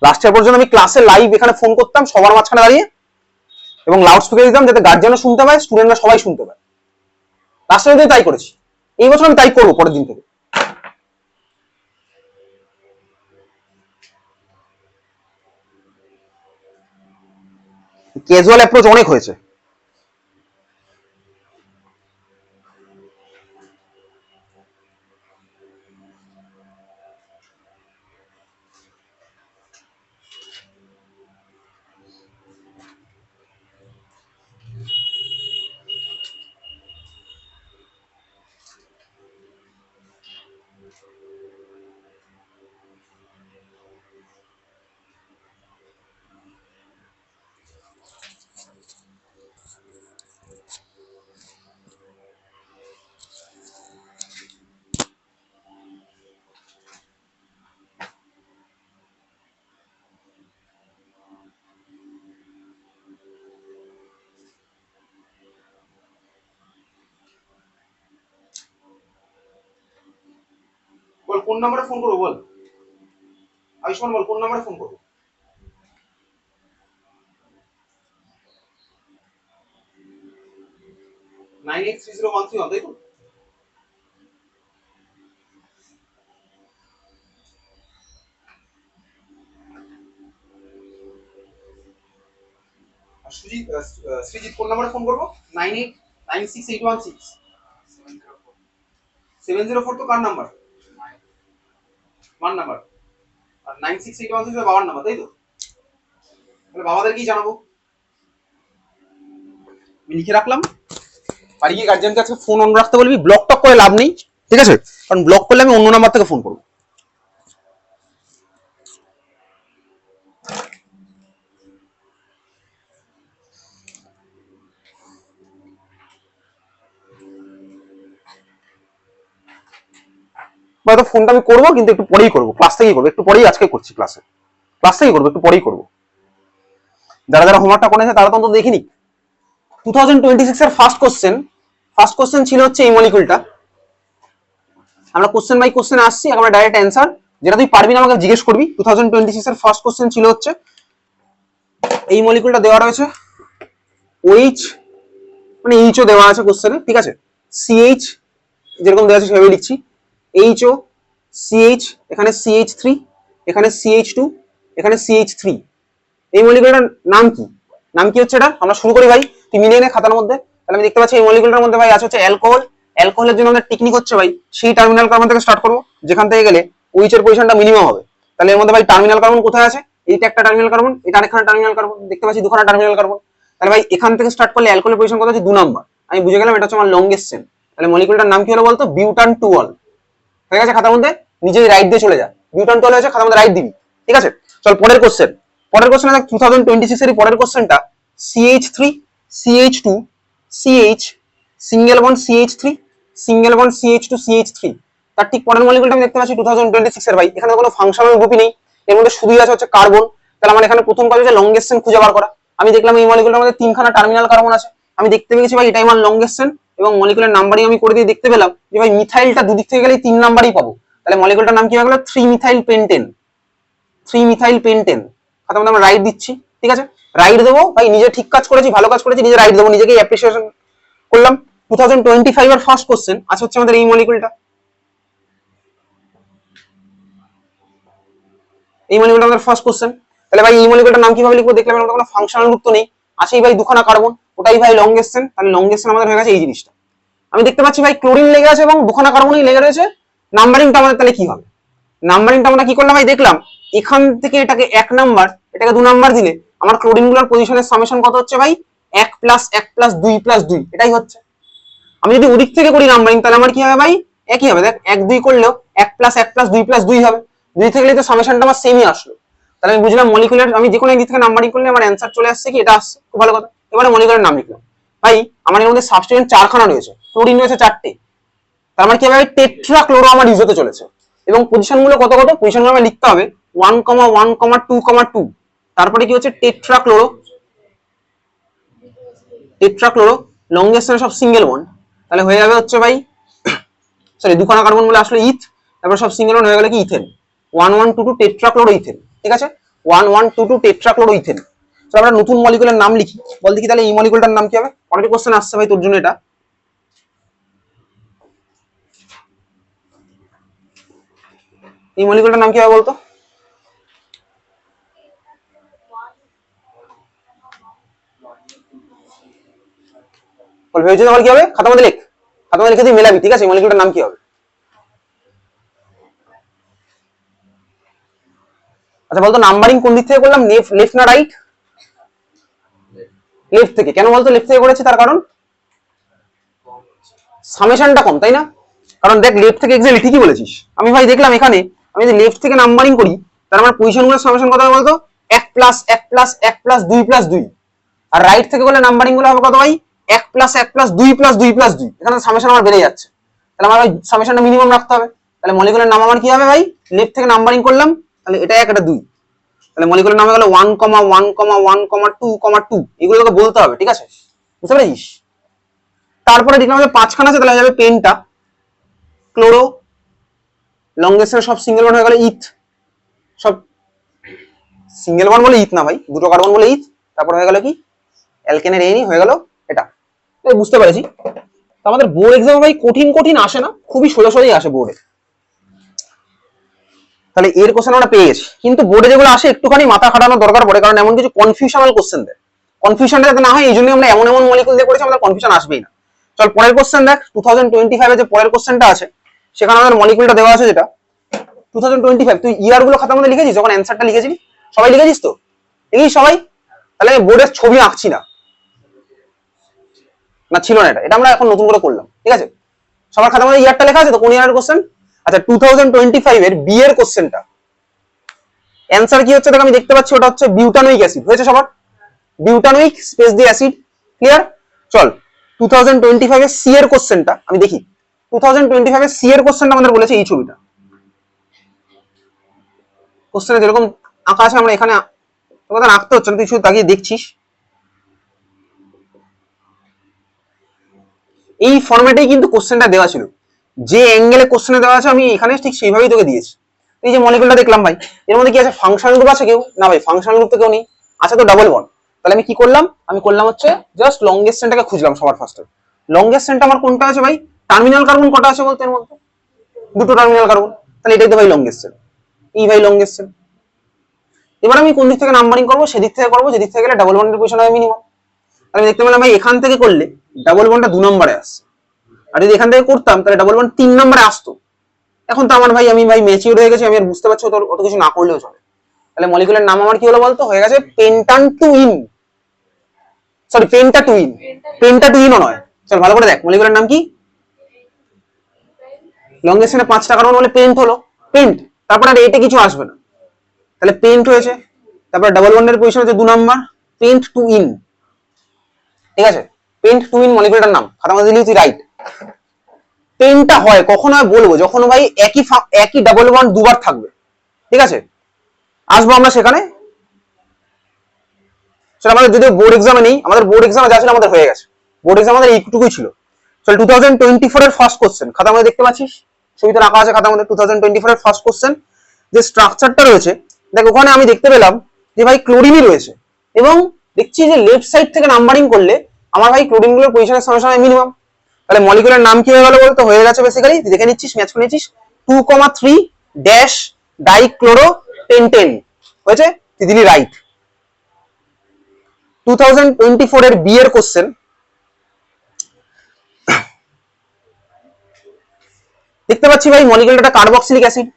Last year পর্যন্ত আমি ক্লাসে লাইভ এখানে ফোন করতাম সবার মাঝখানে দাঁড়িয়ে, এবং লাউড স্পিকার দিতাম যাতে গার্জিয়ানও শুনতে পায়, স্টুডেন্টরা সবাই শুনতে পায়। লাস্ট ইয়ার তাই করেছি, এই বছর আমি তাই করবো পরের দিন থেকে। ক্যাজুয়াল অ্যাপ্রোচ অনেক হয়েছে। বল কোন নম্বরে ফোন করবো, বল আয়ুষ্মান, বল কোন নম্বরে ফোন করবো? 983013, তাই তো? সৃজিত কোন নম্বরে ফোন করবো? 9896816704। 704 তো কার নাম্বার? আমার নাম্বার। আর 968167 বাবার নাম্বার, তাই তো? তাহলে বাবাদেরকেই জানাবো, আমি লিখে রাখলাম। বাড়ি গিয়ে গার্জিয়ানকে আজকে ফোন অন রাখতে বলবি, ব্লক টক করে লাভ নেই, ঠিক আছে? কারণ ব্লক করলে আমি অন্য নাম্বার থেকে ফোন করবো। হয়তো ফোনটা আমি করবো, কিন্তু একটু পরেই করবো, ক্লাস থেকেই করবো, একটু পরেই আজকে করছি ক্লাস থেকেই করবো, একটু পরেই করবো। যারা যারা হোমওয়ার্কটা করেছে তারা তো অন্তত দেখিনি। 2026 এর ফার্স্ট কোশ্চেন ছিল হচ্ছে এই মলিকুলটা। আমরা কোশ্চেন বাই কোশ্চেন আসছি, আমরা ডাইরেক্ট অ্যান্সার, যেটা তুই পারবি না আমাকে জিজ্ঞেস করবি। 2026 এর ফার্স্ট কোশ্চেন ছিল হচ্ছে এই মলিকুলটা দেওয়া রয়েছে, OH মানে এইচও দেওয়া আছে কোশ্চেনে, ঠিক আছে? CH যেরকম দেওয়া আছে সেভাবে লিখছি, HO CH, এখানে CH3, এখানে CH2, এখানে CH3। এই মলিকুলটার নাম কি? নাম কি হচ্ছে এটা? আমরা শুরু করি ভাই, তুই মিলিয়ে নে খাতার মধ্যে। তাহলে আমি দেখতে পাচ্ছি এই মলিকুলটার মধ্যে ভাই আছে হচ্ছে অ্যালকোহল। অ্যালকোহলের জন্য আমাদের টেকনিক হচ্ছে ভাই সেই টার্মিনাল কার্বন থেকে স্টার্ট করবো, যেখান থেকে গেলে OH এর পজিশনটা মিনিমাম হবে। তাহলে এর মধ্যে ভাই টার্মিনাল কার্বন কোথায় আছে? এইটা একটা টার্মিনাল কার্বন, এটা আরেকখানা টার্মিনাল কার্বন, দেখতে পাচ্ছি দুখানা টার্মিনাল কার্বন। তাহলে ভাই এখান থেকে স্টার্ট করলে অ্যালকোহলের পজিশন কত আছে? 2 নাম্বার। আমি বুঝে গেলাম এটা হচ্ছে আমার লংগেস্ট চেন। তাহলে মলিকুলটার নাম কি হলো বলতো? বিউটান 2 ঠিক আছে? খাতার মধ্যে নিজেই রাইট দিয়ে চলে যা, বিউটান 2 হয়েছে, খাতার মধ্যে রাইট দিবি, ঠিক আছে? চল পরের কোশ্চেন। 2026 এর পরের কোশ্চেনটা CH3 CH2 CH single bond CH3 single bond CH2 CH3। তার ঠিক পরের মলিকুলটা আমি দেখতে পাচ্ছি 2026 এর ভাই, এখানে কোনো ফাংশনাল গ্রুপই নেই, এর মধ্যে শুধুই আছে হচ্ছে কার্বন। তাহলে আমার এখানে প্রথম কাজ হচ্ছে লংগেস্ট চেন খুঁজে বার করা। আমি দেখলাম এই মলিকুলটার মধ্যে 3খানা টার্মিনাল কার্বন আছে, আমি দেখতে পেয়েছি ভাই এটাই আমার লংগেস্ট চেন, এবং মলিকুলার নাম্বারিং আমি করে দিয়ে দেখতে পেলাম যে ভাই মিথাইলটা দুদিক থেকে গেলে 3 নাম্বারই পাবো। তাহলে মলিকুলটার নাম কি হয়ে গেল? 3 মিথাইল পেন্টেন। 3 methyl pentane. খাতার মধ্যে আমরা রাইট দিচ্ছি, ঠিক আছে? রাইট দেবো ভাই, নিজে ঠিক কাজ করেছি, ভালো কাজ করেছি, নিজে রাইট দেবো, নিজেকেই অ্যাপ্রিসিয়েশন করলাম। 2025 এর ফার্স্ট কোশ্চেন আছে হচ্ছে আমাদের এই মলিকুলটা, এই মলিকুলটা আমাদের ফার্স্ট কোশ্চেন। তাহলে ভাই এই মলিকুলটার নাম কিভাবে লিখবো? দেখলাম এর মধ্যে কোনো ফাংশনাল গ্রুপ তো নেই, আছেই ভাই দুখানা কার্বন, ওটাই ভাই লংগেস্ট চেন। তাহলে লংগেস্ট চেন আমাদের হয়ে গেছে এই জিনিসটা। আমি দেখতে পাচ্ছি ভাই ক্লোরিন লেগে আছে এবং দুখানা কার্বনই লেগে রয়েছে। নাম্বারিংটা আমাদের তাহলে কি হবে? নাম্বারিংটা আমরা কি করলাম ভাই? দেখলাম এখান থেকে এটাকে 1 নাম্বার, এটাকে 2 নাম্বার দিলে আমার ক্লোরিন গুলোর পজিশনের সামেশন কত হচ্ছে ভাই? 1 + 1 + 2 + 2, এটাই হচ্ছে। আমি যদি ওদিক থেকে করি নাম্বারিং, তাহলে আমার কি হবে ভাই? একই হবে। দেখ 1 2 করলেও 1 + 1 + 2 + 2 হবে, 2 থেকে গেলে তো সামেশনটা আমার সেমই আসলো। তাহলে আমি বুঝলাম মলিকুলার, আমি যে কোনো একদিক থেকে নাম্বারিং করলে আমার অ্যান্সার চলে আসছে কি এটা আসছে, খুব ভালো কথা। এবারে মলিকুলার নাম লিখলাম ভাই, আমার এর মধ্যে সাবস্টিটিউয়েন্ট 4খানা রয়েছে, ক্লোরিন রয়েছে 4টে, তার মানে কি হবে? টেট্রা ক্লোরো আমার ইউজ হতে চলেছে। এবং পজিশন গুলো কত কত? পজিশন গুলো আমি লিখতে হবে 1, 1, 2, 2। তারপরে কি হচ্ছে? টেট্রা ক্লোরো, লংগেস্ট চেন সব সিঙ্গেল বন্ড। তাহলে হয়ে যাবে হচ্ছে ভাই, সরি দুখানা কার্বন গুলো আসলে ইথ, তারপর সব সিঙ্গেল বন্ড হয়ে গেলে কি ইথেন, 1, 1, 2, 2 টেট্রা ক্লোরো ইথেন, ঠিক আছে? 1122 টেট্রাক্লোরোইথেন। তো আমরা নতুন মলিকুলের নাম লিখি, বল দেখি তাহলে এই মলিকুলটার নাম কি হবে। অনেক কোশ্চেন আসছে ভাই তোর জন্য এটা। এই মলিকুলটার নাম কি হবে বলতো? বল ভেবেছিস আমার কি হবে? খাতা মধ্যে লিখ, খাতা মধ্যে লিখে তুই মেলাবি, ঠিক আছে? এই মলিকুলটার নাম কি হবে? আচ্ছা বলতো নাম্বারিং কোন দিক থেকে করলাম, লেফট না রাইট? লেফট থেকে। কেন বলতো লেফট থেকে করেছি? তার কারণ সামেশনটা কম, তাই না? কারণ দেখ লেফট থেকে এক্স্যাক্টলি ঠিকই বলেছিস। আমি ভাই দেখলাম এখানে আমি যদি লেফট থেকে নাম্বারিং করি তার আমার পজিশন গুলোর সামেশন কত হবে বলতো? 1 প্লাস 1 প্লাস 1 প্লাস 2 প্লাস 2। আর রাইট থেকে করলে নাম্বারিং গুলো হবে কত ভাই? 1 প্লাস 1 প্লাস 2 প্লাস 2 প্লাস 2। এখানে সামেশন আমার বেড়ে যাচ্ছে, তাহলে আমার সামেশনটা মিনিমাম রাখতে হবে। তাহলে মলিকুলের নাম আমার কি হবে ভাই? লেফট থেকে নাম্বারিং করলাম, তাহলে এটা 1 এটা 2, তাহলে মলিকুলের নাম হয়ে গেল 1, 1, 1, 2, 2। এগুলো তোকে বলতে হবে, ঠিক আছে? বুঝতে পেরেছিস? তারপরে দেখলাম যে 5খানা আছে, তাহলে হয়ে যাবে পেন্টা, ক্লোরো, লংগেস্ট সব সিঙ্গেল বন্ড হয়ে গেল ইথ, সব সিঙ্গেল বন্ড বলে ইথ না ভাই, দুটো কার্বন বলে ইথ। তারপর হয়ে গেল কি অ্যালকেনের এনই হয়ে গেল এটা। বুঝতে পেরেছি। তো আমাদের বোর্ড এক্সাম ভাই কঠিন কঠিন আসে না, খুবই সোজা সোজাই আসে বোর্ডে। তাহলে এর কোশ্চেন আমরা পেয়ে গেছি, কিন্তু বোর্ডে যেগুলো আসে একটুখানি মাথা খাটানোর দরকার পড়ে, কারণ এমন কিছু কনফিউশনাল কোশ্চেন দেয়। কনফিউশনটা যাতে না হয় এই জন্যই আমরা এমন এমন মলিকুল দিয়ে করেছি, আমাদের কনফিউশন আসবেই না। চল পরের কোশ্চেন দেখ। 2025 এ যে পরের কোশ্চেনটা আছে সেখানে আমাদের মলিকুলটা দেওয়া আছে যেটা 2025। তুই ইয়ার গুলো খাতার মধ্যে লিখেছিস যখন অ্যান্সারটা লিখেছিস? সবাই লিখেছিস তো? লিখিস সবাই? তাহলে আমি বোর্ডের ছবি আঁকছি না, না ছিল না এটা, এটা আমরা এখন নতুন করে করলাম, ঠিক আছে? সবার খাতার মধ্যে ইয়ারটা লেখা আছে তো? কোন ইয়ারের কোশ্চেন? আচ্ছা 2025 এর বি এর কোশ্চেনটা অ্যান্সার কি হচ্ছে দেখ, আমি দেখতে পাচ্ছি ওটা হচ্ছে বিউটানোইক অ্যাসিড। হয়েছে সবার? বিউটানোইক স্পেস দি অ্যাসিড। ক্লিয়ার? চল 2025 এর সি এর কোশ্চেনটা আমি দেখি। 2025 এর সি এর কোশ্চেনটা আমাদের বলেছে এই ছবিটা। কোশ্চেনে যেরকম আঁকা আছে আমরা এখানে তোমাদের আঁকতে হচ্ছে না, তুই শুধু তাকিয়ে দেখছিস। এই ফরম্যাটেই কিন্তু কোশ্চেনটা দেওয়া ছিল, যে অ্যাঙ্গেলে কোশ্চেনে দেওয়া আছে আমি এখানে ঠিক সেইভাবেই তোকে দিয়েছি। এই যে মলিকুলটা দেখলাম ভাই, এর মধ্যে কি আছে? ফাংশনাল গ্রুপ আছে কেউ? না ভাই, ফাংশনাল গ্রুপ তো কেউ নেই, আছে তো ডাবল বন্ড। তাহলে আমি কি করলাম? আমি করলাম হচ্ছে জাস্ট লংগেস্ট চেনটাকে খুঁজলাম সবার ফার্স্টে। লংগেস্ট চেনটা আমার কোনটা আছে ভাই? টার্মিনাল কার্বন কটা আছে বলতে এর মধ্যে? দুটো টার্মিনাল কার্বন, তাহলে এটাই তো ভাই লংগেস্ট চেন। এই ভাই লংগেস্ট চেন। এবার আমি কোন দিক থেকে নাম্বারিং করবো? সেদিক থেকে করবো যেদিক থেকে গেলে ডাবল বন্ডের পজিশন হবে মিনিমাম। আমি দেখতে পেলাম ভাই এখান থেকে করলে ডাবল বন্ডটা 2 নম্বরে আসছে, আর যদি এখান থেকে করতাম তাহলে ডাবল বন্ড 3 নম্বরে আসতো। এখন তো আমার ভাই আমি ভাই ম্যাচিউর হয়ে গেছি, আমি আর বুঝতে পারছি অত কিছু না করলেও চলে। তাহলে মলিকুলের নাম আমার কি হলো বলতো? হয়ে গেছে pentane two yne, sorry penta two yne. Penta two ইনও নয়। চল ভালো করে দেখ মলিকুলের নাম কি? লংগেস্টনে 5টা কার্বন বলে পেন্ট হলো, পেন্ট। তারপর আর এতে কিছু আসবে না, তাহলে পেন্ট হয়েছে। তারপর ডাবল বন্ডের পজিশন হচ্ছে 2 নম্বর, পেন্ট টু ইন, ঠিক আছে? পেন্ট টু ইন মলিকুলটার নাম, খাতা মধ্যে দিলি তুই রাইট। পেনটা হয় কখন হয় বলবো, যখন ভাই একই ডাবল বন্ড দুবার থাকবে, ঠিক আছে? আসবো আমরা সেখানে। সেটা আমাদের যদি বোর্ড এক্সামে নেই, আমাদের বোর্ড এক্সামে যা ছিল আমাদের হয়ে গেছে। বোর্ড এক্সাম আমাদের এইটুকুই ছিল। চল 2024 এর ফার্স্ট কোশ্চেন খাতার মধ্যে দেখতে পাচ্ছিস, ছবিতে রাখা আছে খাতার মধ্যে। 2024 এর ফার্স্ট কোশ্চেন যে স্ট্রাকচারটা রয়েছে দেখ, ওখানে আমি দেখতে পেলাম যে ভাই ক্লোরিনই রয়েছে, এবং দেখছি যে লেফট সাইড থেকে নাম্বারিং করলে আমার ভাই ক্লোরিন গুলোর পজিশনের সঙ্গে সঙ্গে মিনিমাম। তাহলে মলিকুলার নাম কি হয়ে গেল বলতো? হয়ে গেছে বেসিক্যালি, দেখে নিচ্ছিস, ম্যাচ করে নিচ্ছিস, 2,3 ড্যাশ ডাইক্লোরো পেন্টেন। হয়েছে? তুই দিলি রাইট। 2024 এর বি এর কোশ্চেন দেখতে পাচ্ছি ভাই মলিকুলারটা কার্বক্সিলিক অ্যাসিড,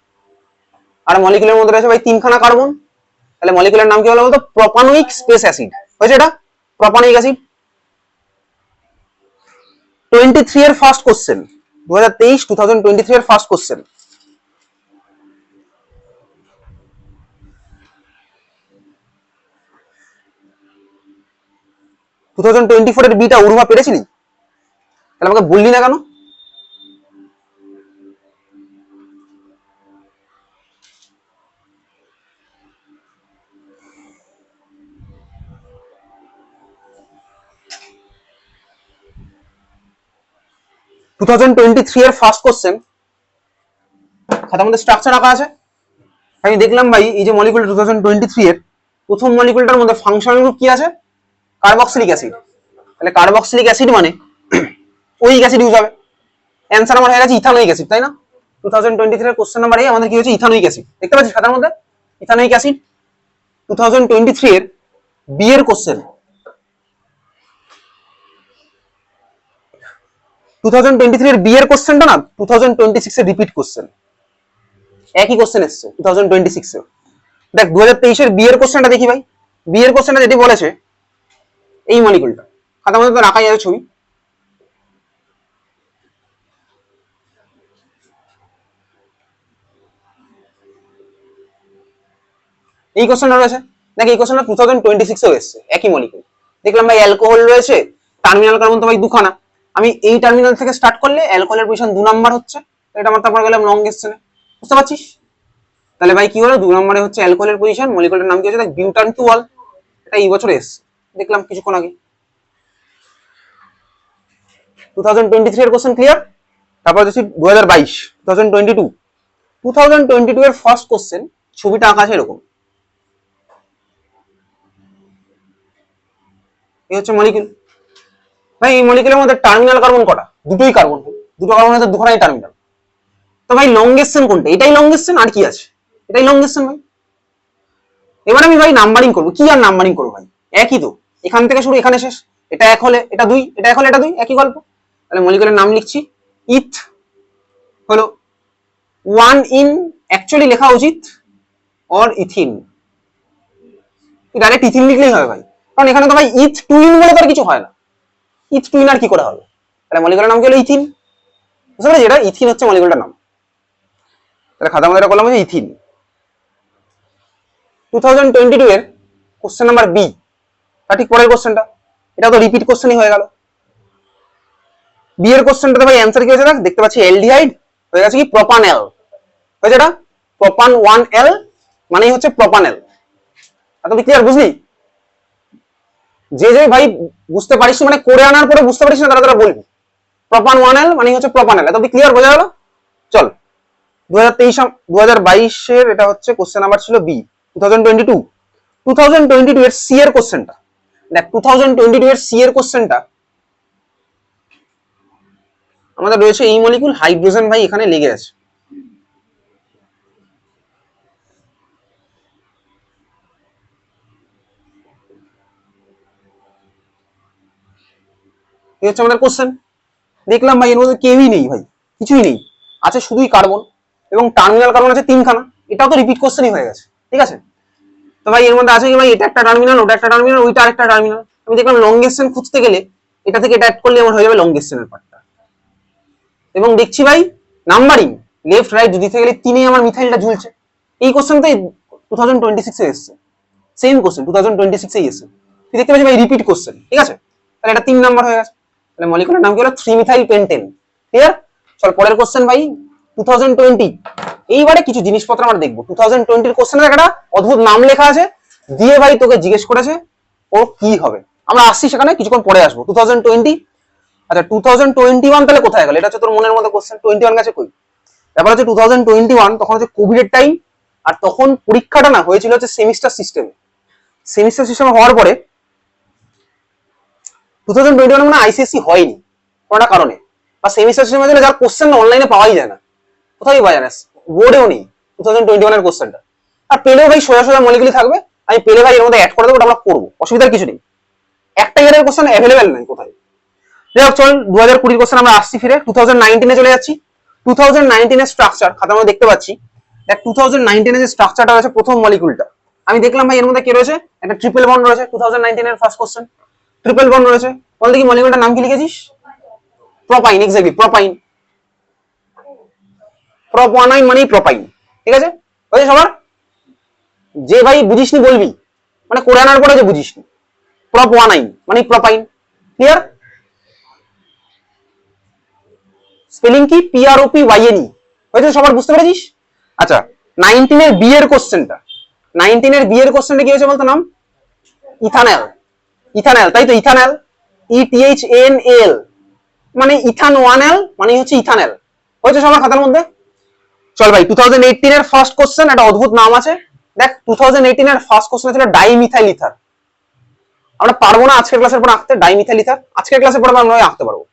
আর মলিকুলের মধ্যে রয়েছে ভাই 3খানা কার্বন। তাহলে মলিকুলার নাম কি হলো বলতো? Propanoic space acid. হয়েছে এটা? Propanoic acid. 23 এর ফার্স্ট কোশ্চেন, 2023 এর ফার্স্ট কোশ্চেন। টু 2024 এর বিটা উর্বা পেরেছিলি? তাহলে আমাকে বললি না কেন? টু 2023 এর ফার্স্ট কোশ্চেন খাতার মধ্যে স্ট্রাকচার রাখা আছে। আমি দেখলাম ভাই এই যে মলিকুল 2023 এর প্রথম মলিকুলটার মধ্যে ফাংশনাল গ্রুপ কি আছে, কার্বক্সিলিক অ্যাসিড। তাহলে কার্বক্সিলিক অ্যাসিড মানে ওইক অ্যাসিড ইউজ হবে। অ্যান্সার আমার হয়ে গেছে ইথানোইক অ্যাসিড, তাই না? 2023 এর কোশ্চেন নাম্বার আমাদের কি হচ্ছে ইথানোইক অ্যাসিড, দেখতে পাচ্ছিস খাতার মধ্যে ইথানোইক অ্যাসিড। 2023 এর বি এর কোশ্চেন, 2023 এর বি এর কোশ্চেনটা না 2026 এর রিপিট কোশ্চেন, একই কোশ্চেন এসেছে 2026 এ। দেখ 2023 এর বি এর কোশ্চেনটা দেখি ভাই। বি এর কোশ্চেনটা যেটি বলেছে এই মলিকুলটা খাতার মধ্যে তো রাখাই আছে ছবি। এই কোশ্চেনটা রয়েছে, দেখ এই কোশ্চেনটা 2026 এও এসেছে, একই মলিকুল। দেখলাম ভাই অ্যালকোহল রয়েছে, টার্মিনাল কার্বন তো ভাই দুখানা। আমি এই টার্মিনাল থেকে স্টার্ট করলে অ্যালকোহলের পজিশন 2 নাম্বার হচ্ছে, এটা আমার তারপর গেলাম লং কোশ্চেনে, বুঝতে পারছিস? তাহলে ভাই কি হলো, 2 নম্বরে হচ্ছে অ্যালকোহলের পজিশন, মলিকুলের নাম কি হচ্ছে দেখ বিউটান টু অল। এটা এই বছরে এসেছে, দেখলাম কিছুক্ষণ আগে। 2023 এর কোশ্চেন ক্লিয়ার। তারপর হচ্ছে 2022 এর ফার্স্ট কোশ্চেন, ছবিটা আঁকা আছে এরকম। এই হচ্ছে মলিকুল। ভাই এই মলিকুলের মধ্যে টার্মিনাল কার্বন কটা? দুটোই কার্বন, দুটো কার্বন আছে, দুখানাই টার্মিনাল। তো ভাই লংগেস্ট চেন কোনটা? এটাই লংগেস্ট চেন, আর কি আছে? এটাই লংগেস্ট চেন ভাই। এবার আমি ভাই নাম্বারিং করবো, কি আর নাম্বারিং করবো ভাই, একই তো, এখান থেকে শুরু এখানে শেষ। এটা এক হলে এটা দুই, এটা এক হলে এটা দুই, একই গল্প। তাহলে মলিকুলের নাম লিখছি ইথ হলো 1 ইন, অ্যাকচুয়ালি লেখা উচিত অর ইথিন, ডাইরেক্ট ইথিন লিখলেই হবে ভাই, কারণ এখানে তো ভাই ইথ 2 ইন বলে তার কিছু হয় না। ইথ 2 ইন আর কি করে হবে? তাহলে মলিকুলের নাম কি হলো ইথিন, বুঝতে পারছি? এটা ইথিন হচ্ছে মলিকুলটার নাম। তাহলে খাতা মধ্যে করলাম যে ইথিন। 2022 এর কোশ্চেন নাম্বার বি, তার ঠিক পরের কোশ্চেনটা, এটা তো রিপিট কোশ্চেনই হয়ে গেল। বি এর কোশ্চেনটাতে ভাই অ্যান্সার কি হয়েছে দেখ, দেখতে পাচ্ছি অ্যালডিহাইড হয়ে গেছে কি প্রোপানল হয়েছে। এটা প্রোপান 1L মানেই হচ্ছে প্রোপানল। তুই ক্লিয়ার বুঝলি? যে যে ভাই বুঝতে পারিস মানে করে আনার পরে বুঝতে পারিস না তারা তারা বলবি প্রোপান 1L মানেই হচ্ছে প্রোপানল। তুই ক্লিয়ার বোঝা গেল? চল 2022 এর এটা হচ্ছে কোশ্চেন নাম্বার ছিল বি। 2022 এর সি এর কোশ্চেনটা দেখ। 2022 এর সি এর কোশ্চেনটা আমাদের রয়েছে এই মলিকুল হাইড্রোজেন ভাই এখানে লেগে আছে। এই হচ্ছে আমাদের কোশ্চেন। দেখলাম ভাই এর মধ্যে কেউই নেই ভাই, কিছুই নেই, আছে শুধুই কার্বন এবং টার্মিনাল কার্বন আছে 3খানা। এটাও তো রিপিট কোশ্চেনই হয়ে গেছে, ঠিক আছে? তো ভাই এর মধ্যে আছে কি ভাই, এটা একটা টার্মিনাল, ওটা একটা টার্মিনাল, ওইটা আরেকটা টার্মিনাল। আমি দেখলাম লংগেস্ট চেন খুঁজতে গেলে এটা থেকে এটা অ্যাড করলে আমার হয়ে যাবে লংগেস্ট চেনের পার্টটা। এবং দেখছি ভাই নাম্বারিং লেফট রাইট দিতে গেলে 3 আমার মিথাইলটা ঝুলছে। এই কোশ্চেনটাই 2026 এ এসেছে, সেম কোশ্চেন 2026 এই এসেছে। তুই দেখতে পাচ্ছিস ভাই রিপিট কোশ্চেন, ঠিক আছে? তাহলে এটা 3 নাম্বার হয়ে গেছে। তাহলে মলিকুলের নাম কি হলো 3 মিথাইল পেন্টেন। ক্লিয়ার? চল পরের কোশ্চেন ভাই 2020। এইবারে কিছু জিনিসপত্র আমরা দেখবো। 2020 এর কোশ্চেনে একটা অদ্ভুত নাম লেখা আছে, দিয়ে ভাই তোকে জিজ্ঞেস করেছে ও কি হবে। আমরা আসছি সেখানে, কিছুক্ষণ পরে আসবো। 2020, আচ্ছা 2021 তাহলে কোথায় গেল? এটা হচ্ছে তোর মনের মধ্যে কোশ্চেন। 21 গেছে কই? ব্যাপার হচ্ছে 2021 তখন হচ্ছে কোভিড এর টাইম, আর তখন পরীক্ষাটা না হয়েছিল হচ্ছে সেমিস্টার সিস্টেমে। সেমিস্টার সিস্টেমে হওয়ার পরে 2021 মানে আইসিএসসি হয়নি কোনটা কারণে, বা সেমিস্টার সিস্টেমে দিলে যার কোশ্চেন অনলাইনে পাওয়াই যায় না, কোথায় পাওয়া যায় না, বোর্ডেও নেই 2021 এর কোশ্চেনটা। আর পেলেও ভাই সোজা সোজা মলিকুলই থাকবে, আমি পেলে ভাই এর মধ্যে অ্যাড করে দেবো, ওটা আমরা করবো, অসুবিধার কিছু নেই। একটা ইয়ারের কোশ্চেন অ্যাভেলেবেল নেই কোথায়। যাই হোক চল 2020 কোশ্চেন আমরা আসছি ফিরে 2019 চলে যাচ্ছি। 2019 এর স্ট্রাকচার খাতার মধ্যে দেখতে পাচ্ছি। দেখ 2019 এর যে স্ট্রাকচারটা আছে প্রথম মলিকুলটা, আমি দেখলাম ভাই এর মধ্যে কি রয়েছে, একটা ট্রিপল বন্ড রয়েছে। 2019 এর ফার্স্ট কোশ্চেন, ট্রিপল বন্ড রয়েছে। বল দেখি মলিকুলটার নাম কি লিখেছিস? Propyne, exactly propyne. প্রোপানাইন মানে প্রোপাইন, ঠিক আছে? বুঝলি সবার? যে ভাই বুঝিসনি বলবি, মানে করে আনার পরে যে বুঝিসনি। প্রোপানাইন মানে প্রোপাইন। ক্লিয়ার? স্পেলিং কি? PROPYNE হয়েছে, সবার বুঝতে পেরেছিস? আচ্ছা 19 এর বি এর কোশ্চেনটা, 19 এর বি এর কোশ্চেনটা কি হয়েছে বলতো নাম? ইথানল। ইথানল, তাই তো, ইথানল, ETHNAL মানে ইথান 1L মানে হচ্ছে ইথানল। হয়েছে সবার খাতার মধ্যে? চল ভাই 2018 এর ফার্স্ট কোশ্চেন, একটা অদ্ভুত নাম আছে দেখ। 2018 এর ফার্স্ট কোশ্চেন ছিল ডাইমিথাইল ইথার। আমরা পারবো না আজকের ক্লাসের পর আঁকতে ডাইমিথাইল ইথার, আজকের ক্লাসের পর আমরা আঁকতে পারবো।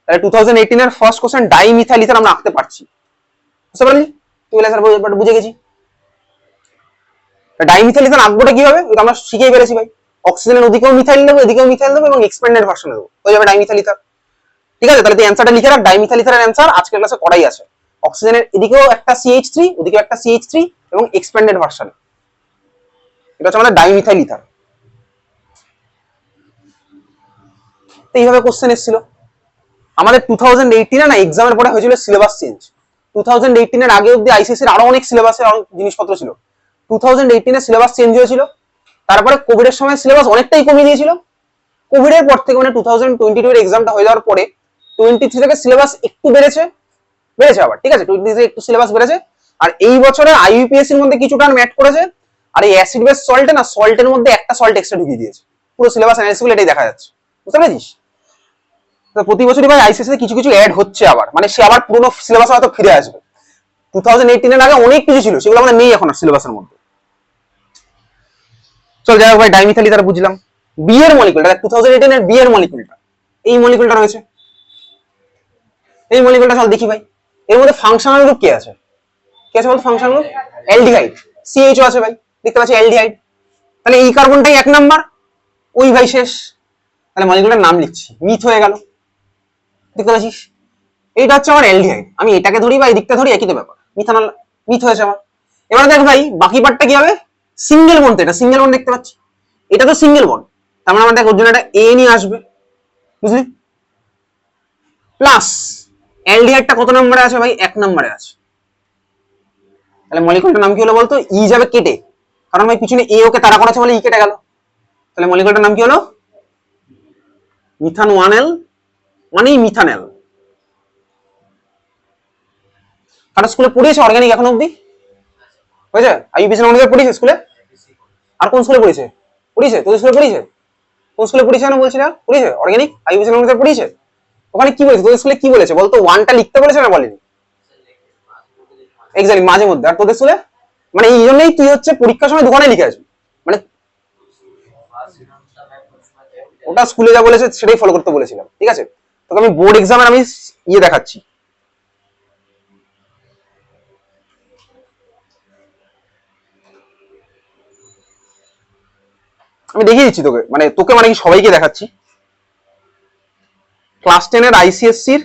তাহলে 2018 এর ফার্স্ট কোশ্চেন ডাইমিথাইল ইথার আমরা আঁকতে পারছি, বুঝতে পারলি? তুই স্যার বুঝে গেছি। ডাইমিথাইল ইথার আঁকবোটা কিভাবে আমরা শিখেই পেরেছি ভাই। অক্সিজেনের ওদিকেও মিথাইল দেবো, এদিকেও মিথাইল দেবো এবং এক্সপ্যান্ডেড ভার্সন দেবো, হয়ে যাবে ডাইমিথাইল ইথার। ঠিক আছে, তাহলে তুই অ্যান্সারটা লিখে রাখ। ডাইমিথাইল ইথারের অ্যান্সার আজকের ক্লাসে করাই আছে। অক্সিজেনের এদিকেও একটা CH3, ওদিকেও একটা CH3 এবং এক্সপ্যান্ডেড ভার্সন, এটা হচ্ছে আমাদের ডাইমিথাইল ইথার। এইভাবে কোশ্চেন এসেছিল আমাদের 2018 না এক্সামের পরে হয়েছিল সিলেবাস চেঞ্জ। 2018 এর আগে অব্দি আইসিএসসির আরো অনেক সিলেবাসের অনেক জিনিসপত্র ছিল। 2018 এর সিলেবাস চেঞ্জ হয়েছিল, তারপরে কোভিড এর সময় সিলেবাস অনেকটাই কমিয়ে দিয়েছিল। কোভিড এর পর থেকে মানে 2022 এর এক্সামটা হয়ে যাওয়ার পরে 23 থেকে সিলেবাস একটু বেড়েছে আবার, ঠিক আছে 23 একটু সিলেবাস বেড়েছে। আর এই বছরে আইইউপিএসসি এর মধ্যে কিছুটা ম্যাট করেছে, আর এই অ্যাসিড বেস সল্টে না সল্টের মধ্যে একটা সল্ট এক্সট্রা ঢুকিয়ে দিয়েছে। পুরো সিলেবাস অ্যানালিসিস গুলো এটাই দেখা যাচ্ছে, বুঝতে পেরেছিস? প্রতি বছরই ভাই আইসিএসসি তে কিছু কিছু অ্যাড হচ্ছে, আবার মানে সে আবার পুরনো সিলেবাস হয়তো ফিরে আসবে। 2018 এর আগে অনেক কিছু ছিল, সেগুলো আমাদের নেই এখন আর সিলেবাসের মধ্যে। চল যাই হোক ভাই, ডাইমিথাইল ইথার বুঝলাম। বি এর মলিকুলটা 2018 এর বি এর মলিকুলটা, এই মলিকুলটা রয়েছে, এই মলিকুলটা চল দেখি ভাই। এর মধ্যে ফাংশনাল গ্রুপ কি আছে? কি আছে বলতো ফাংশনাল গ্রুপ? অ্যালডিহাইড, সিএইচও আছে ভাই, দেখতে পাচ্ছি অ্যালডিহাইড। তাহলে এই কার্বনটাই 1 নাম্বার, ওই ভাই শেষ। তাহলে মলিকুলটার নাম লিখছি, মিথ হয়ে গেল, দেখতে পাচ্ছিস? এইটা হচ্ছে আমার অ্যালডিহাইড, আমি এটাকে ধরি বা এই দিকটা ধরি, একই তো ব্যাপার, মিথানল মিথ হয়েছে আমার। এবার দেখ ভাই বাকি পার্টটা কি হবে? সিঙ্গেল বন্ড, এটা সিঙ্গেল বন্ড দেখতে পাচ্ছি, এটা তো সিঙ্গেল বন্ড, তার মানে আমার দেখ ওর জন্য একটা এ নিয়ে আসবে, বুঝলি? প্লাস অ্যালডিহাইডটা কত নম্বরে আছে ভাই? 1 নম্বরে আছে। তাহলে মলিকুলটার নাম কি হলো বলতো? ই যাবে কেটে, কারণ ভাই পিছনে এ ওকে তাড়া করেছে বলে ই কেটে গেল। তাহলে মলিকুলটার নাম কি হলো? মিথান 1L, মানেই মিথানেল। কারণ স্কুলে পড়িয়েছে অর্গানিক এখন অব্দি? হয়েছে? আইইউপিএসসি অনেকে পড়িয়েছে স্কুলে? আর কোন স্কুলে পড়িয়েছে? পড়িয়েছে তোদের স্কুলে পড়িয়েছে? কোন স্কুলে পড়িয়েছে না বলছি না? পড়িয়েছে অর্গানিক আইইউপিএসসি অনেকে পড়িয়েছে? ওখানে কি বলেছে তোদের স্কুলে? কি বলেছে বলতো? 1টা লিখতে বলেছে না বলেনি? এক্স্যাক্টলি, মাঝে মধ্যে। আর তোদের স্কুলে মানে এই জন্যই তুই হচ্ছে পরীক্ষার সময় দোকানে লিখে আসবি, মানে ওটা স্কুলে যা বলেছে সেটাই ফলো করতে বলেছিলাম, ঠিক আছে? তোকে আমি বোর্ড এক্সামের আমি ইয়ে দেখাচ্ছি, আমি দেখিয়ে দিচ্ছি তোকে, মানে তোকে মানে কি সবাইকে দেখাচ্ছি। ক্লাস 10 এর আইসিএসসির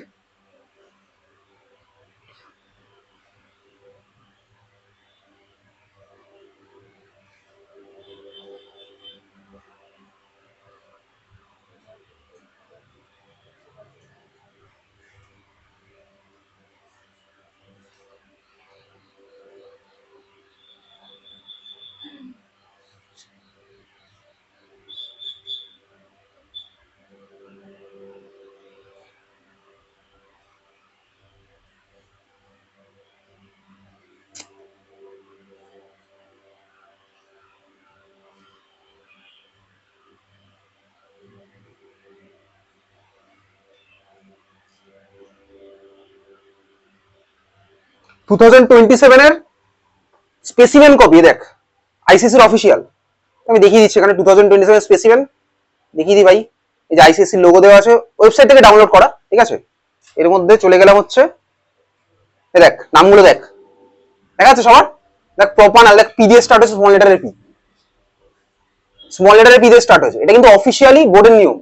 টু 2027 এর স্পেসিমেন কপি দেখ, আইসিসির অফিসিয়াল, আমি দেখিয়ে দিচ্ছি এখানে 2027 স্পেসিমেন দেখিয়ে দিই ভাই। এই যে আইসিসির লোগো দেওয়া আছে, ওয়েবসাইট থেকে ডাউনলোড করা, ঠিক আছে? এর মধ্যে চলে গেলাম হচ্ছে, এই দেখ নামগুলো দেখ, দেখা যাচ্ছে সবার? দেখ প্রোপানল, দেখ পি দিয়ে স্টার্ট হয়েছে, স্মল লেটারের পি, স্মল লেটারের পি দিয়ে স্টার্ট হয়েছে। এটা কিন্তু অফিসিয়ালি বোর্ডের নিয়ম।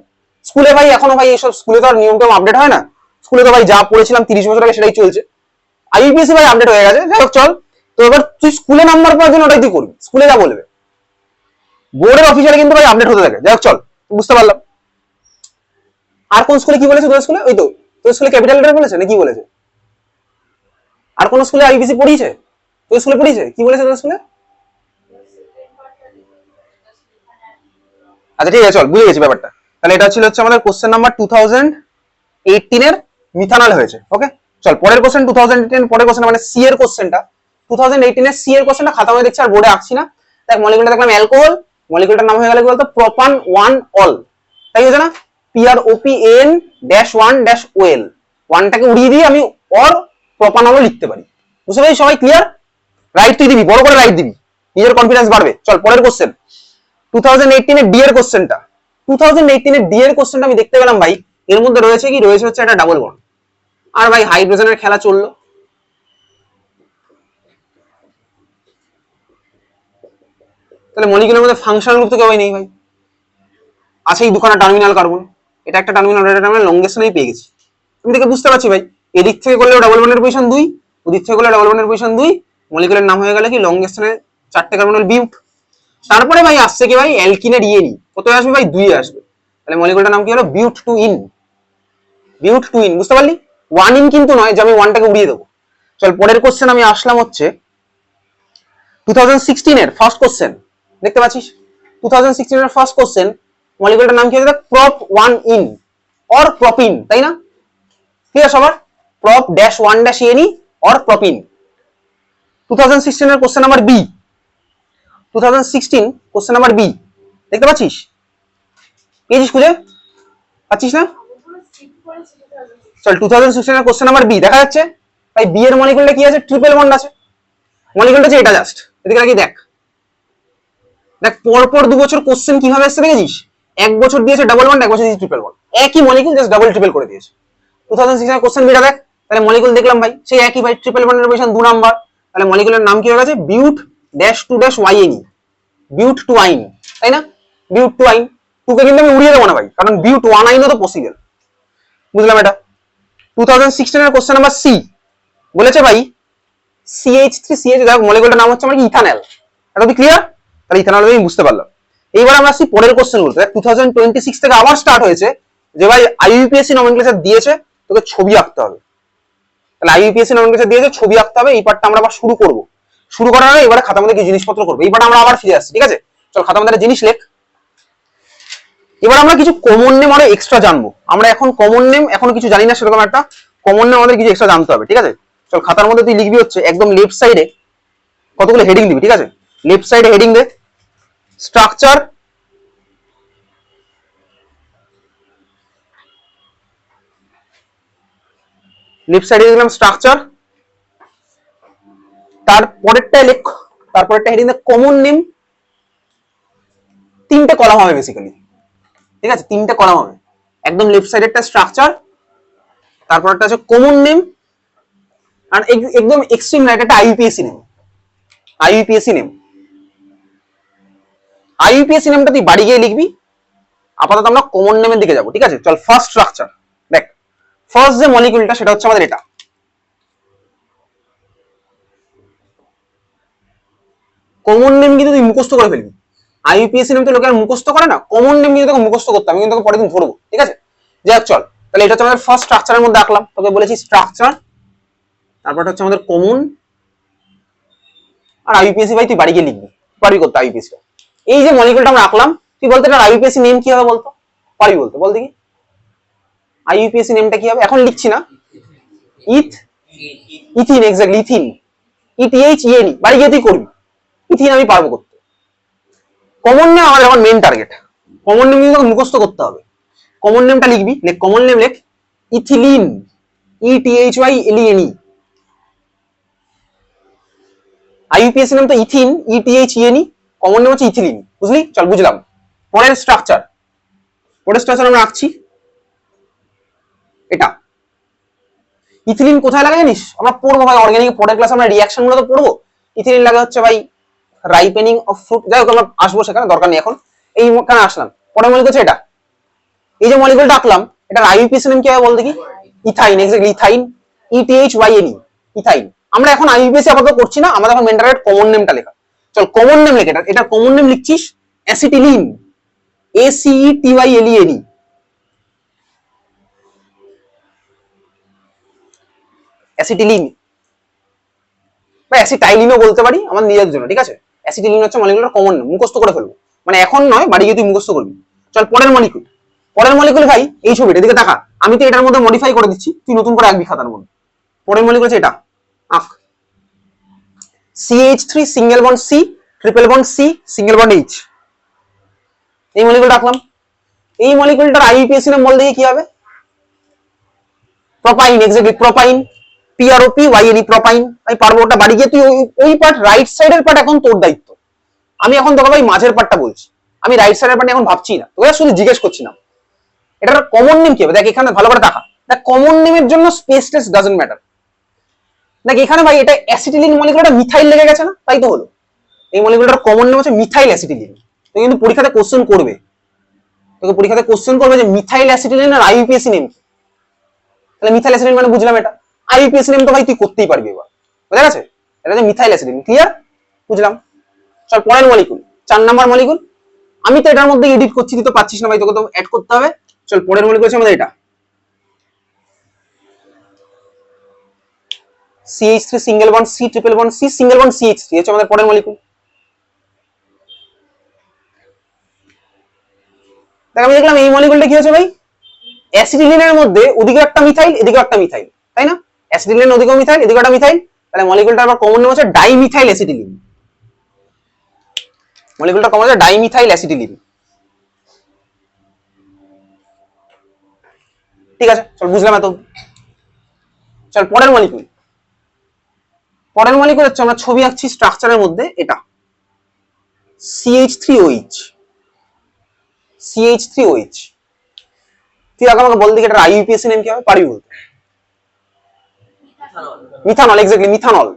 স্কুলে ভাই এখনো ভাই এইসব স্কুলে তো আর নিয়মটা আপডেট হয় না, স্কুলে তো ভাই যা পড়েছিলাম 30 বছর আগে সেটাই চলছে। আইইউপিএসসি ভাই আপডেট হয়ে গেছে, যাই হোক চল। তো এবার তুই স্কুলে নাম্বার পাওয়ার জন্য ওটাই তুই করবি, স্কুলে যা বলবে। বোর্ডের অফিসিয়ালি কিন্তু ভাই আপডেট হতে থাকে, যাই হোক চল, বুঝতে পারলাম। আর কোন স্কুলে কি বলেছে তোর স্কুলে? ওই তো তোর স্কুলে ক্যাপিটাল লেটার বলেছে না কি বলেছে? আর কোন স্কুলে আইইউপিএসসি পড়িয়েছে? তোর স্কুলে পড়িয়েছে? কি বলেছে তোর স্কুলে? আচ্ছা ঠিক আছে চল, বুঝে গেছি ব্যাপারটা। তাহলে এটা ছিল হচ্ছে আমাদের কোশ্চেন নাম্বার 2018 এর মিথানল হয়েছে, ওকে? চল পরের কোশ্চেন 2018 পরের কোশ্চেন মানে সি এর কোশ্চেনটা, 2018 এর সি এর কোশ্চেনটা খাতা মধ্যে দেখছি আর বোর্ডে আঁকছি না। দেখ মলিকুলটা দেখলাম অ্যালকোহল, মলিকুলটার নাম হয়ে গেল কি বলতো? প্রোপান 1 অল, তাই হয়েছে না? PROPAN-1-OL, 1টাকে উড়িয়ে দিয়ে আমি অর প্রোপানলও লিখতে পারি, বুঝতে পারছি সবাই? ক্লিয়ার? রাইট তুই দিবি, বড় করে রাইট দিবি, নিজের কনফিডেন্স বাড়বে। চল পরের কোশ্চেন, 2018 এর ডি এর কোশ্চেনটা। 2018 এর ডি এর কোশ্চেনটা আমি দেখতে পেলাম ভাই, এর মধ্যে রয়েছে কি, রয়েছে হচ্ছে একটা ডাবল বন্ড। আর ভাই হাইড্রোজেনের খেলা চললো। তাহলে মলিকুলের মধ্যে ফাংশনাল গ্রুপ তো কেউই নেই ভাই, আছে এই দুখানা টার্মিনাল কার্বন, এটা একটা টার্মিনাল, এটা টার্মিনাল, লংগেস্ট নেই পেয়ে গেছি। আমি দেখে বুঝতে পারছি ভাই, এদিক থেকে করলেও ডাবল বন্ডের পজিশন 2, ওদিক থেকে করলে ডাবল বন্ডের পজিশন 2, মলিকুলের নাম হয়ে গেল কি, লংগেস্টনের 4টে কার্বনাল বিউট। তারপরে ভাই আসছে কি ভাই, অ্যালকিনের ইএনই কোথায় আসবে ভাই, 2 এ আসবে। তাহলে মলিকুলটার নাম কি হলো, but two yne. But two yne, বুঝতে পারলি? 1 ইন কিন্তু নয় যে আমি 1টাকে উড়িয়ে দেবো। চল পরের কোশ্চেন আমি আসলাম হচ্ছে 2016 এর ফার্স্ট কোশ্চেন, দেখতে পাচ্ছিস 2016 এর ফার্স্ট কোশ্চেন, মলিকুলটার নাম কি হচ্ছে, প্রপ 1 ইন অর প্রপিন, তাই না? ক্লিয়ার সবার? Prop dash 1 dash E N E or propyne. 2016 এর question number B, 2016 question number B, দেখতে পাচ্ছিস? পেয়েছিস খুঁজে? পাচ্ছিস না? চল 2016 এর কোশ্চেন নাম্বার বি দেখা যাচ্ছে ভাই, বি এর মলিকুলটা কি আছে, ট্রিপল বন্ড আছে। মলিকুলটা যে এটা জাস্ট এদিকে রাখি, দেখ দেখ পরপর 2 বছর কোশ্চেন কিভাবে আসছে দেখেছিস? 1 বছর দিয়েছে ডাবল বন্ড, 1 বছর দিয়েছে ট্রিপল বন্ড, একই মলিকুল জাস্ট ডাবল ট্রিপল করে দিয়েছে। 2016 এর কোশ্চেন বিটা দেখ, তাহলে মলিকুল দেখলাম ভাই সেই একই ভাই, ট্রিপল বন্ডের পজিশন 2 নাম্বার, তাহলে মলিকুলের নাম কি হয়ে গেছে, বিউট ড্যাশ টু ড্যাশ ওয়াইএনই, বিউট টু আইন, তাই না? বিউট টু আইন, টুকে কিন্তু আমি উড়িয়ে দেবো না ভাই, কারণ বিউট 1 আইনও তো পসিবল, বুঝলাম এটা। 2016 এর কোশ্চেন নাম্বার সি বলেছে ভাই, CH3CH, দেখ মলিকুলটার নাম হচ্ছে আমার কি, ইথানল। এটা কি ক্লিয়ার? তাহলে ইথানল আমি বুঝতে পারলাম। এইবার আমরা আসি পরের কোশ্চেন বলতে, 2026 থেকে আবার স্টার্ট হয়েছে যে ভাই আইইউপিএসসি নমেনক্লেচার দিয়েছে, তোকে ছবি আঁকতে হবে। তাহলে আইইউপিএসসি নমেনক্লেচার দিয়েছে, ছবি আঁকতে হবে। এই পার্টটা আমরা আবার শুরু করব। শুরু করার আগে এবারে খাতার মধ্যে কি জিনিসপত্র করবো, এই পার্টটা আমরা আবার ফিরে আসছি, ঠিক আছে? চল খাতার মধ্যে জিনিস লেখ। এবার আমরা কিছু কমন নেম আরো এক্সট্রা জানবো। আমরা এখন কমন নেম এখনো কিছু জানি না, সেরকম একটা কমন নেম আমাদের কিছু এক্সট্রা জানতে হবে, ঠিক আছে? চল খাতার মধ্যে তুই লিখবি হচ্ছে একদম লেফট সাইডে কতগুলো হেডিং দিবি, ঠিক আছে? লেফট সাইডে হেডিং দে, স্ট্রাকচার, লেফট সাইডে দিলাম স্ট্রাকচার, তারপরেরটা লেখ, তারপরেরটা হেডিং দে কমন নেম। 3টে কলাম হবে বেসিক্যালি, ঠিক আছে? 3টে কলাম হবে, একদম লেফট সাইডেরটা স্ট্রাকচার, তারপরটা আছে কমন নেম, আর একদম এক্সট্রিম রাইট একটা আইইউপিএসসি নেম। আইইউপিএসসি নেম, আইইউপিএসসি নেমটা তুই বাড়ি গিয়ে লিখবি। আপাতত আমরা কমন নেমের দিকে যাবো, ঠিক আছে? চল ফার্স্ট স্ট্রাকচার দেখ, ফার্স্ট যে মলিকুলটা সেটা হচ্ছে আমাদের এটা। কমন নেম কিন্তু তুই মুখস্থ করে ফেলবি, আইইউপিএসসি নেম তো লোকেরা মুখস্থ করে না, কমন নেম কিন্তু তোকে মুখস্থ করতে, আমি কিন্তু তোকে পরের দিন ধরবো, ঠিক আছে? যাই হোক চল, তাহলে এটা হচ্ছে আমাদের ফার্স্ট স্ট্রাকচারের মধ্যে আঁকলাম, তোকে বলেছি স্ট্রাকচার, তারপর হচ্ছে আমাদের কমন, আর আইইউপিএসসি ভাই তুই বাড়ি গিয়ে লিখবি, পারবি করতে আইইউপিএসসি। এই যে মলিকুলটা আমরা আঁকলাম, তুই বলতে এটা আইইউপিএসসি নেম কি হবে বলতো, পারবি বলতে? বল দেখি আইইউপিএসসি নেমটা কি হবে, এখন লিখছি না। ইথিন, এক্স্যাক্টলি ইথিন, ইটিএইচইএনই, বাড়ি গিয়ে তুই করবি। ইথিন আমি পারবো করতে। কমন নেম আমাদের এখন মেইন টার্গেট, কমন নেম কিন্তু মুখস্থ করতে হবে। কমন নেমটা লিখবি, লেখ কমন নেম, লেখ ইথিলিন, ইটিএইচওয়াইএলইএনই। আইইউপিএসসি নেম তো ইথিন, ইটিএইচইএনই, কমন নেম হচ্ছে ইথিলিন, বুঝলি? চল বুঝলাম। পরের স্ট্রাকচার, পরের স্ট্রাকচার আমরা আঁকছি এটা। ইথিলিন কোথায় লাগে জানিস? আমরা পড়বো ভাই অর্গানিক, পরের ক্লাসে আমরা রিঅ্যাকশন গুলো তো পড়বো। ইথিলিন লাগে হচ্ছে ভাই রাইপেনিং অফ ফ্রুট, যাই হোক আমরা আসবো সেখানে, দরকার নেই এখন। এইখানে আসলাম, পরের মলিকুল হচ্ছে এটা। এই যে মলিকুলটা আঁকলাম, এটার আইইউপিএসসি নেম কি হবে বল দেখি? Ethyne, exactly ethyne, E T H Y N E, ethyne. আমরা এখন আইইউপিএসসি আপাতত করছি না, আমাদের এখন মেন টার্গেট কমন নেমটা লেখা। চল কমন নেম লেখ, এটা কমন নেম লিখছিস অ্যাসিটিলিন, এসিইটিওয়াইএলইএনই। অ্যাসিটিলিন বা অ্যাসিটাইলিনও বলতে পারি আমার নিজের জন্য, ঠিক আছে? অ্যাসিটিলিন হচ্ছে মলিকুলটার কমন নেম, মুখস্থ করে ফেলবো, মানে এখন নয়, বাড়ি গিয়ে তুই মুখস্থ করবি। চল পরের মলিকুল, পরের মলিকুল ভাই এই ছবিটা দিকে দেখা, আমি তো এটার মধ্যে মডিফাই করে দিচ্ছি, তুই নতুন করে আঁকবি খাতার মধ্যে। পরের মলিকুল হচ্ছে এটা, আঁক। CH3 single bond C, triple bond C, single bond H। এই মলিকুলটা আঁকলাম। এই মলিকুলটার আইইউপিএসসি নাম বল দেখি কি হবে? Propyne, exactly propyne, PROP YNE propyne. আমি পারবো, ওটা বাড়ি গিয়ে তুই ওই পার্ট, রাইট সাইডের পার্ট এখন তোর দায়িত্ব। আমি এখন তোকে ভাই মাঝের পার্টটা বলছি, আমি রাইট সাইডের পার্ট এখন ভাবছি না, তোকে শুধু জিজ্ঞেস করছি না এটার কমন নেম কি হবে। দেখ এখানে ভালো করে দেখা, দেখ কমন নেমের জন্য স্পেস টেস্ট ডাজন্ট ম্যাটার। দেখ এখানে ভাই এটা অ্যাসিটিলিন মলিকুলটা মিথাইল লেগে গেছে না, তাই তো হলো। এই মলিকুলটার কমন নেম হচ্ছে মিথাইল অ্যাসিটিলিন। তো কিন্তু পরীক্ষাতে কোশ্চেন করবে, তোকে পরীক্ষাতে কোশ্চেন করবে যে মিথাইল অ্যাসিটিলিন আর আইইউপিএসি নেম কি। তাহলে মিথাইল অ্যাসিটিলিন মানে বুঝলাম এটা, আইইউপিএসি নেম তো ভাই তুই করতেই পারবি এবার, বুঝা গেছে? এটা যে মিথাইল অ্যাসিটিলিন, ক্লিয়ার? বুঝলাম। চল পরের মলিকুল, 4 নাম্বার মলিকুল। আমি তো এটার মধ্যে এডিট করছি, তুই তো পাচ্ছিস না ভাই, তোকে তো অ্যাড করতে হবে। চল পরের মলিকুল হচ্ছে আমাদের এটা CH3 single bond C triple bond C single bond CH3 হচ্ছে আমাদের পরের মলিকুল। দেখ আমি দেখলাম এই মলিকুলটা কি হচ্ছে ভাই, অ্যাসিটিলিনের মধ্যে ওদিকে একটা মিথাইল এদিকে একটা মিথাইল, তাই না? অ্যাসিটিলিনের ওদিকেও মিথাইল এদিকে একটা মিথাইল, তাহলে মলিকুলটা আবার কমন নেম হচ্ছে ডাইমিথাইল অ্যাসিটিলিন। মলিকুলটা কমন হচ্ছে ডাইমিথাইল অ্যাসিটিলিন। ঠিক আছে, চল বুঝলাম এত। চল পরের মলিকুল। পরের মলিকুল হচ্ছে, আমরা ছবি আঁকছি স্ট্রাকচারের মধ্যে, এটা CH3OH। CH3OH তুই আগে আমাকে বল দিকে এটা আইইউপিএসি নেম কি হবে, পারবি বলতে? Methanol, exactly methanol.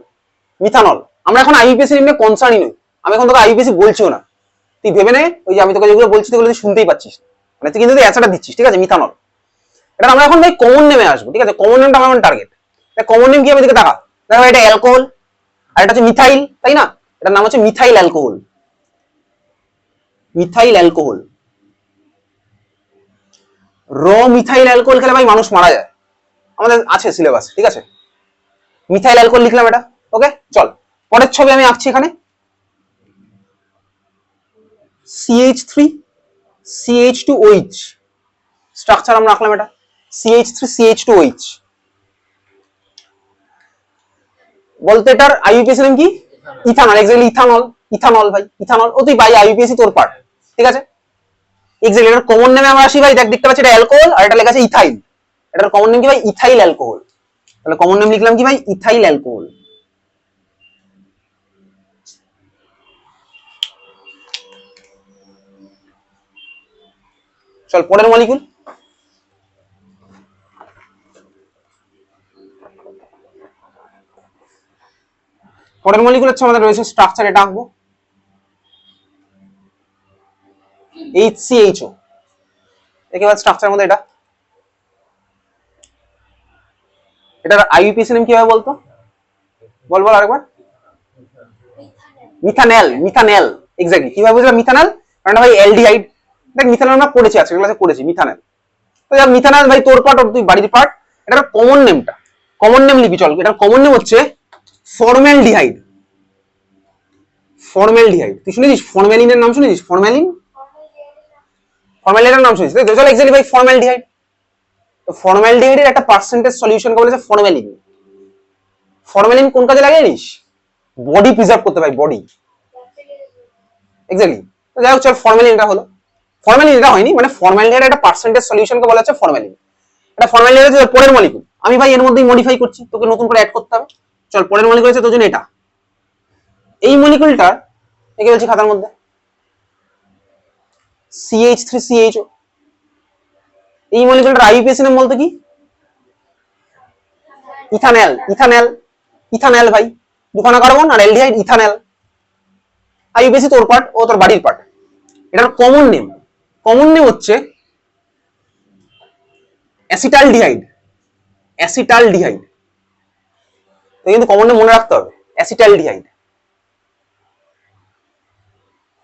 মিথানল। আমরা এখন আইইউপিএসি নেম নিয়ে কনসার্নই নই, আমি এখন তোকে আইইউপিএসি বলছিও না, তুই ভেবে নে ওই যে আমি তোকে যেগুলো বলছি সেগুলো তুই শুনতেই পাচ্ছিস, মানে তুই কিন্তু অ্যান্সারটা দিচ্ছিস। ঠিক আছে, মিথানল। এটা আমরা এখন ভাই কমন নেমে আসবো। ঠিক আছে, কমন নেমটা আমার টার্গেট। কমন নেম কি হবে দিকে টাকা, দেখো এটা অ্যালকোহল আর এটা হচ্ছে মিথাইল, তাই না? এটার নাম হচ্ছে মিথাইল অ্যালকোহল। Methyl alcohol. র মিথাইল অ্যালকোহল খেলে ভাই মানুষ মারা যায়, আমাদের আছে সিলেবাস। ঠিক আছে, মিথাইল অ্যালকোহল লিখলাম এটা, ওকে। চল পরের ছবি আমি আঁকছি এখানে CH3 CH2OH স্ট্রাকচার আমরা আঁকলাম এটা CH3 CH2OH। বলতে এটার আইইউপিএসি নেম কি? Ethanol, exactly ethanol. ইথানল ভাই, ইথানল। ও তুই ভাই আইইউপিএসি তোর পার্ট। ঠিক আছে, এক্স্যাক্টলি। এটার কমন নেমে আমরা আসি ভাই, দেখ দেখতে পাচ্ছি এটা অ্যালকোহল আর এটা লেখা আছে ইথাইল। এটার কমন নেম কি ভাই? Ethyl alcohol. তাহলে কমন নেম লিখলাম কি ভাই? Ethyl alcohol. চল পরের মলিকুল। পরের মলিকুল হচ্ছে আমাদের রয়েছে স্ট্রাকচার, এটা আঁকবো HCHO। একেবারে স্ট্রাকচারের মধ্যে এটা, এটার আইইউপিএসি নেম কি হবে বলতো? বল বল আরেকবার। Methanal, methanal, exactly. কিভাবে বুঝলাম মিথানেল? কারণ ভাই অ্যালডিহাইড। দেখ মিথানেল আমরা পড়েছি, আজকের ক্লাসে পড়েছি মিথানেল। তো যাক মিথানেল ভাই তোর পার্ট, তুই বাড়ির পার্ট। এটার কমন নেমটা, কমন নেম লিখি চল। এটার কমন নেম হচ্ছে ফর্মালডিহাইড। ফর্মালডিহাইড, তুই শুনেছিস ফর্মালিনের নাম শুনেছিস? ফর্মালিন, ফর্মালিনের নাম শুনেছিস? চল এক্স্যাক্টলি ভাই ফর্মালডিহাইড। তো ফর্মালডিহাইডের একটা পার্সেন্টেজ সলিউশনকে বলেছে ফর্মালিন। ফর্মালিন কোন কাজে লাগে জানিস? বডি প্রিজার্ভ করতে ভাই, বডি। এক্স্যাক্টলি। তো যাই হোক চল ফর্মালিন এটা হলো। ফর্মালিন এটা হয়নি, মানে ফর্মালডিহাইডের একটা পার্সেন্টেজ সলিউশনকে বলা হচ্ছে ফর্মালিন। এটা ফর্মালডিহাইড হচ্ছে পরের মলিকুল। আমি ভাই এর মধ্যেই মডিফাই করছি, তোকে নতুন করে অ্যাড করতে হবে। চল পরের মলিকুল হচ্ছে তোর জন্য এটা। এই মলিকুলটা একে বলছি খাতার মধ্যে CH3CHO। এই মলিকুলটার আইইউপিএসি নাম বলতে কি? ইথানেল। ইথানেল, ইথানেল ভাই, দুখানা কার্বন আর অ্যালডিহাইড, ইথানেল। আইইউপিএসি তোর পার্ট, ও তোর বাড়ির পার্ট। এটার কমন নেম, কমন নেম হচ্ছে অ্যাসিটালডিহাইড। অ্যাসিটালডিহাইড, তো কিন্তু কমন নেম মনে রাখতে হবে, অ্যাসিটালডিহাইড।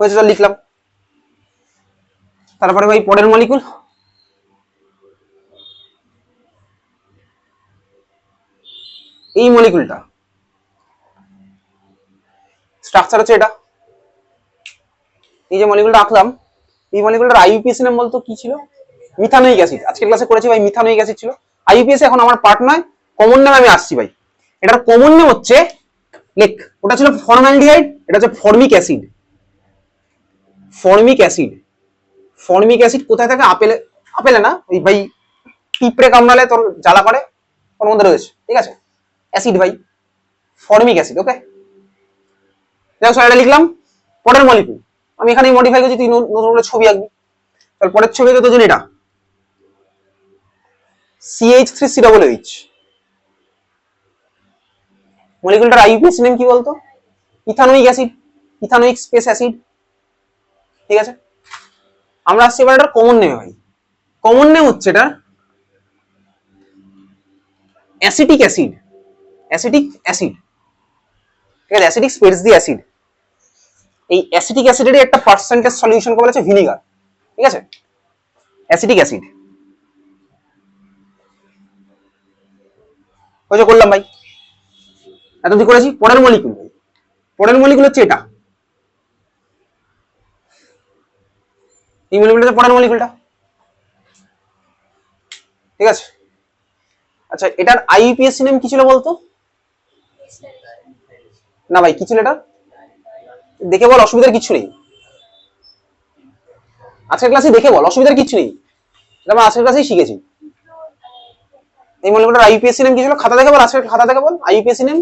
হয়েছে, চল লিখলাম। তারপরে ভাই পরের মলিকুল, এই মলিকুলটা স্ট্রাকচার হচ্ছে এটা। এই যে মলিকুলটা আঁকলাম, এই মলিকুলটার আইইউপিএসি নাম বলতো কি ছিল? Methanoic acid. আজকের ক্লাসে করেছি ভাই, মিথানোইক অ্যাসিড ছিল। আইইউপিএসি এখন আমার পার্ট নয়, কমন নেম আমি আসছি ভাই। এটার কমন নেম হচ্ছে লেখ, ওটা ছিল ফর্মালডিহাইড, এটা হচ্ছে formic acid. Formic acid, formic acid কোথায় থাকে? আপেলে, আপেলে না ওই ভাই পিঁপড়ে কামড়ালে তোর জ্বালা করে, ওর মধ্যে রয়েছে। ঠিক আছে, অ্যাসিড ভাই, ফর্মিক অ্যাসিড। ওকে, দেখো এটা লিখলাম। পরের মলিকিউল আমি এখানে মডিফাই করছি, তুই নতুন করে ছবি আঁকবি। তাহলে পরের ছবিতে তো এটা CH3COOH। মলিকিউলটার আইইউপিএসি নেম কি বলতো? Ethanoic acid, ethanoic space acid. ঠিক আছে, আমরা আসছি এবার এটার কমন নেমে ভাই। কমন নেম হচ্ছে এটা অ্যাসিটিক অ্যাসিড, অ্যাসিটিক অ্যাসিড। ঠিক আছে, অ্যাসিটিক স্পেস দি অ্যাসিড। এই অ্যাসিটিক অ্যাসিডেরই একটা পার্সেন্টেজ সলিউশনকে বলা হচ্ছে ভিনিগার। ঠিক আছে, অ্যাসিটিক অ্যাসিড ওই যে করলাম ভাই, এত কি করেছি। পরের মলিকিউল ভাই, পরের মলিকিউল হচ্ছে এটা। এই মলিকিউলটা পরের মলিকিউলটা। ঠিক আছে, আচ্ছা এটার আইইউপিএসি নেম কি ছিল বলতো? না ভাই কি ছিল এটা? দেখে বল, অসুবিধার কিছু নেই। আজকের ক্লাসে দেখে বল, অসুবিধার কিছু নেই। এটা আমরা আজকের ক্লাসেই শিখেছি। এই মলিকিউলটার আইইউপিএসি নেম কি ছিল? খাতা দেখে বল, আজকের খাতা দেখে বল আইইউপিএসি নেম।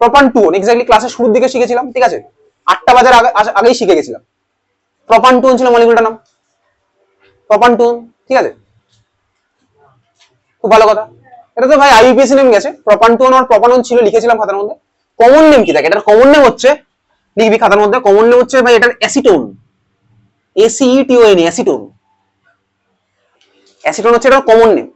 প্রপান-2 এক্স্যাক্টলি ক্লাসের শুরুর দিকে শিখেছিলাম। ঠিক আছে, 8টা বাজার আগেই শিখে গেছিলাম। প্রপান-2 ছিল মলিকিউলটার নাম, প্রপান-2। ঠিক আছে, খুব ভালো কথা। এটা তো ভাই আইইউপিএসি নেম গেছে। প্রপান-2 আর প্রপানন ছিল, লিখেছিলাম খাতার মধ্যে। কমন নেম কি থাকে এটার? কমন নেম হচ্ছে, লিখবি খাতার মধ্যে, কমন নেম হচ্ছে ভাই এটার অ্যাসিটোন, ACETON, অ্যাসিটোন। অ্যাসিটোন হচ্ছে এটার কমন নেম।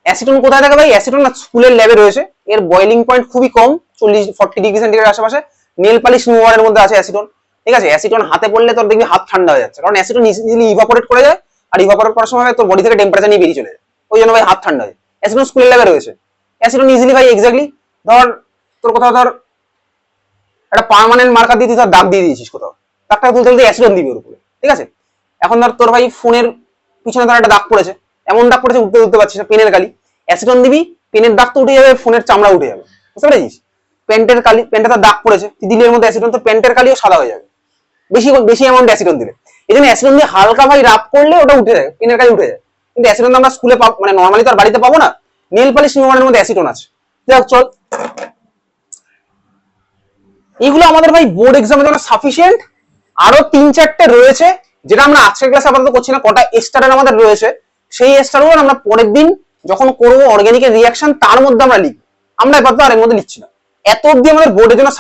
অ্যাসিটোন কোথায় থাকে ভাই? অ্যাসিটোন স্কুলের ল্যাবে রয়েছে। এর বয়েলিং পয়েন্ট খুবই কম, 40 ডিগ্রি সেন্টিগ্রেড আশেপাশে। নেল পালিশ রিমুভারের মধ্যে আছে অ্যাসিটোন। ঠিক আছে, অ্যাসিটোন হাতে পড়লে তোর দেখবি হাত ঠান্ডা হয়ে যাচ্ছে, কারণ অ্যাসিটোন ইজিলি ইভাপোরেট করে যায়, আর ইভাপোরেট করার সময় তোর বডি থেকে টেম্পারেচার নিয়ে বেরিয়ে চলে যায়। ওই জন্য ভাই হাত ঠান্ডা হয়। অ্যাসিটোন স্কুলের ল্যাবে রয়েছে। অ্যাসিটোন ইজিলি ভাই এক্স্যাক্টলি ধর তোর কোথাও ধর একটা পার্মানেন্ট মার্কার দিয়ে ধর দাগ দিয়ে দিয়েছিস কোথাও, দাগটা তুলতে তুলতে অ্যাসিটোন দিবি ওর উপরে। ঠিক আছে, এখন ধর তোর ভাই ফোনের পিছনে ধর একটা দাগ পড়েছে, এমন দাগ পড়েছে উঠতে তুলতে পারছিস না, পেনের কালি, অ্যাসিটোন দিবি, পেনের দাগ তো উঠে যাবে, ফোনের চামড়া উঠে যাবে। বুঝতে পেরেছিস? পেন্টের কালি, পেনটা তার দাগ পড়েছে, দিলে এর মধ্যে অ্যাসিটোন, তো পেন্টের কালিও সাদা হয়ে যাবে বেশি বেশি অ্যামাউন্ট অ্যাসিটোন দিলে। এই জন্য অ্যাসিটোন দিয়ে হালকা ভাই রাব করলে ওটা উঠে যায়, পেনের কালি উঠে যায়। কিন্তু অ্যাসিটোন আমরা স্কুলে মানে নর্মালি তো আর বাড়িতে পাবো না। নেল পালিশ রিমুভারের মধ্যে অ্যাসিটোন আছে। যাক চল, এইগুলো আমাদের ভাই বোর্ড এক্সামের জন্য সাফিসিয়েন্ট। আরো 3-4টে রয়েছে যেটা আমরা আজকের ক্লাসে আপাতত করছি না, কটা এস্টারের আমাদের রয়েছে। সেই এস্টারগুলো আমরা পরের দিন যখন করবো অর্গানিকের রিয়াকশন, তার মধ্যে আমরা লিখবো। আমরা আপাতত আর এর মধ্যে লিখছি না। এত অব্দি আমাদের বোর্ডের জন্য